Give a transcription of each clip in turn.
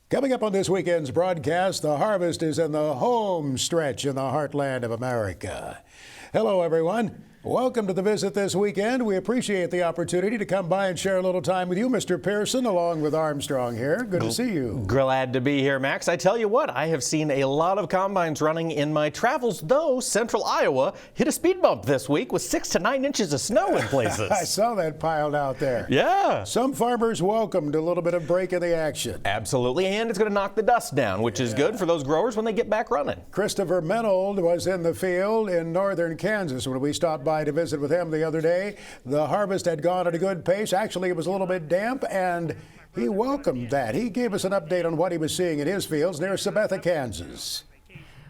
Coming up on this weekend's broadcast, the harvest is in the home stretch in the heartland of America. Hello, everyone. Welcome to the visit this weekend. We appreciate the opportunity to come by and share a little time with you, Mr. Pearson, along with Armstrong here. Good to see you. Glad to be here, Max. I tell you what, I have seen a lot of combines running in my travels, though central Iowa hit a speed bump this week with 6 to 9 inches of snow in places. I saw that piled out there. Yeah. Some farmers welcomed a little bit of break in the action. Absolutely, and it's going to knock the dust down, which is good for those growers when they get back running. Christopher Menold was in the field in northern Kansas when we stopped by to visit with him the other day. The harvest had gone at a good pace. Actually, it was a little bit damp, and he welcomed that. He gave us an update on what he was seeing in his fields near Sabetha, Kansas.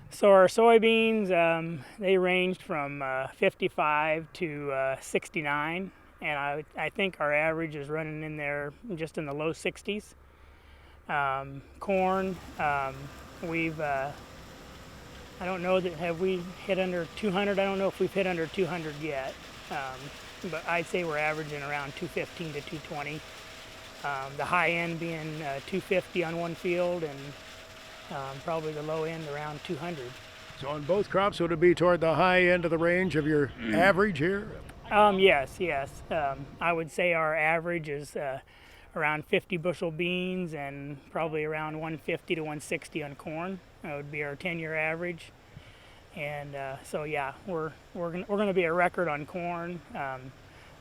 So our soybeans, they ranged from 55 to 69, and I think our average is running in there just in the low 60s. Corn, we've I don't know that have we hit under 200. I don't know if we've hit under 200 yet, but I'd say we're averaging around 215 to 220. The high end being 250 on one field, and probably the low end around 200. So on both crops, would it be toward the high end of the range of your average here? Yes. I would say our average is around 50 bushel beans and probably around 150 to 160 on corn. That would be our 10-year average. And so yeah, we're gonna be a record on corn,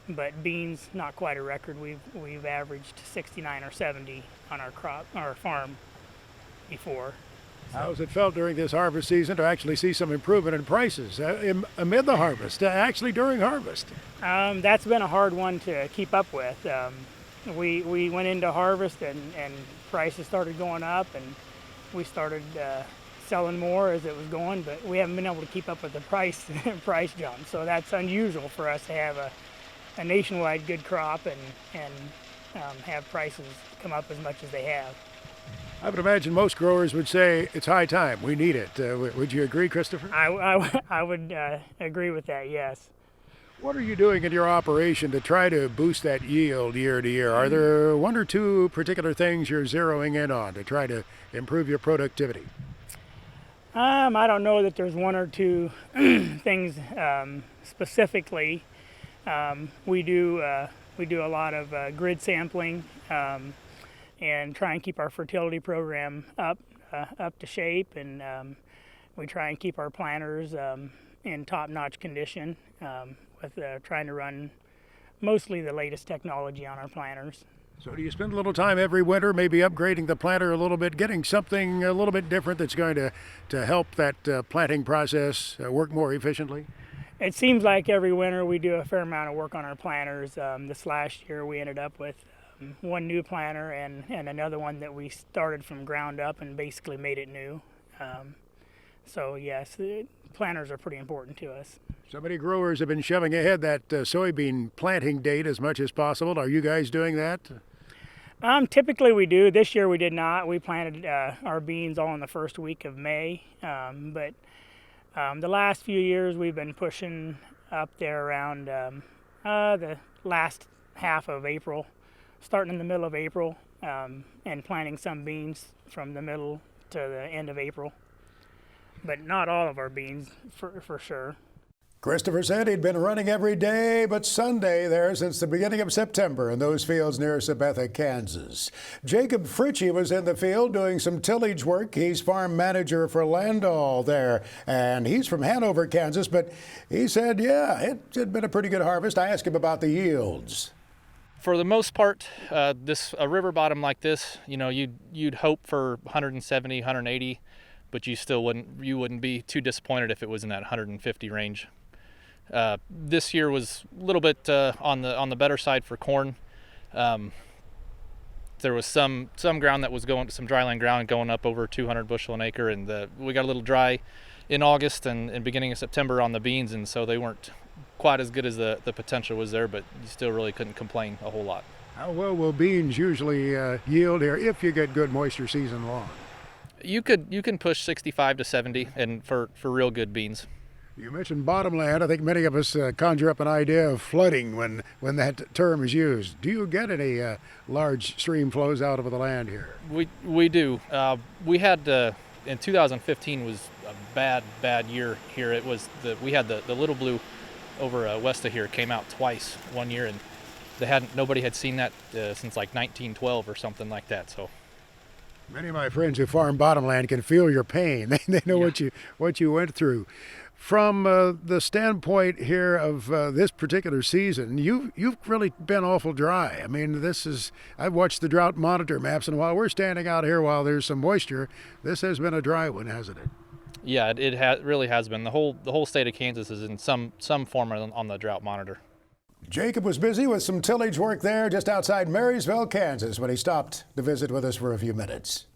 but beans not quite a record. We've averaged 69 or 70 on our farm before. How's it felt during this harvest season to actually see some improvement in prices amid the harvest, actually during harvest? That's been a hard one to keep up with. We went into harvest and prices started going up, and we started selling more as it was going, but we haven't been able to keep up with the price jump. So that's unusual for us to have a nationwide good crop and have prices come up as much as they have. I would imagine most growers would say it's high time. We need it. Would you agree, Christopher? I would agree with that, yes. What are you doing in your operation to try to boost that yield year to year? Are there one or two particular things you're zeroing in on to try to improve your productivity? I don't know that there's one or two things specifically. We do a lot of grid sampling and try and keep our fertility program up to shape, and we try and keep our planters in top-notch condition with trying to run mostly the latest technology on our planters. So do you spend a little time every winter maybe upgrading the planter a little bit, getting something a little bit different that's going to help that planting process work more efficiently? It seems like every winter we do a fair amount of work on our planters. This last year we ended up with one new planter and another one that we started from ground up and basically made it new. So yes, planters are pretty important to us. So many growers have been shoving ahead that soybean planting date as much as possible. Are you guys doing that? Typically we do. This year we did not. We planted our beans all in the first week of May. But the last few years we've been pushing up there around the last half of April, starting in the middle of April, and planting some beans from the middle to the end of April. But not all of our beans for sure. Christopher said he'd been running every day but Sunday there since the beginning of September in those fields near Sabetha, Kansas. Jacob Fruchi was in the field doing some tillage work. He's farm manager for Landall there, and he's from Hanover, Kansas, but he said, yeah, it had been a pretty good harvest. I asked him about the yields. For the most part, a river bottom like this, you'd hope for 170, 180, but you wouldn't be too disappointed if it was in that 150 range. This year was a little bit on the better side for corn. There was some ground that was some dryland ground going up over 200 bushel an acre, and we got a little dry in August and beginning of September on the beans, and so they weren't quite as good as the potential was there, but you still really couldn't complain a whole lot. How well will beans usually yield here if you get good moisture season long? You can push 65 to 70, and for real good beans. You mentioned bottomland. I think many of us conjure up an idea of flooding when that term is used. Do you get any large stream flows out of the land here? We do. We had in 2015 was a bad year here. It was we had the Little Blue over west of here came out twice one year, and nobody had seen that since like 1912 or something like that. So. Many of my friends who farm bottomland can feel your pain. They know what you went through. From the standpoint here of this particular season, you've really been awful dry. I mean, I've watched the drought monitor maps, and while we're standing out here while there's some moisture, this has been a dry one, hasn't it? Yeah, it really has been. The whole state of Kansas is in some form on the drought monitor. Jacob was busy with some tillage work there just outside Marysville, Kansas, when he stopped to visit with us for a few minutes.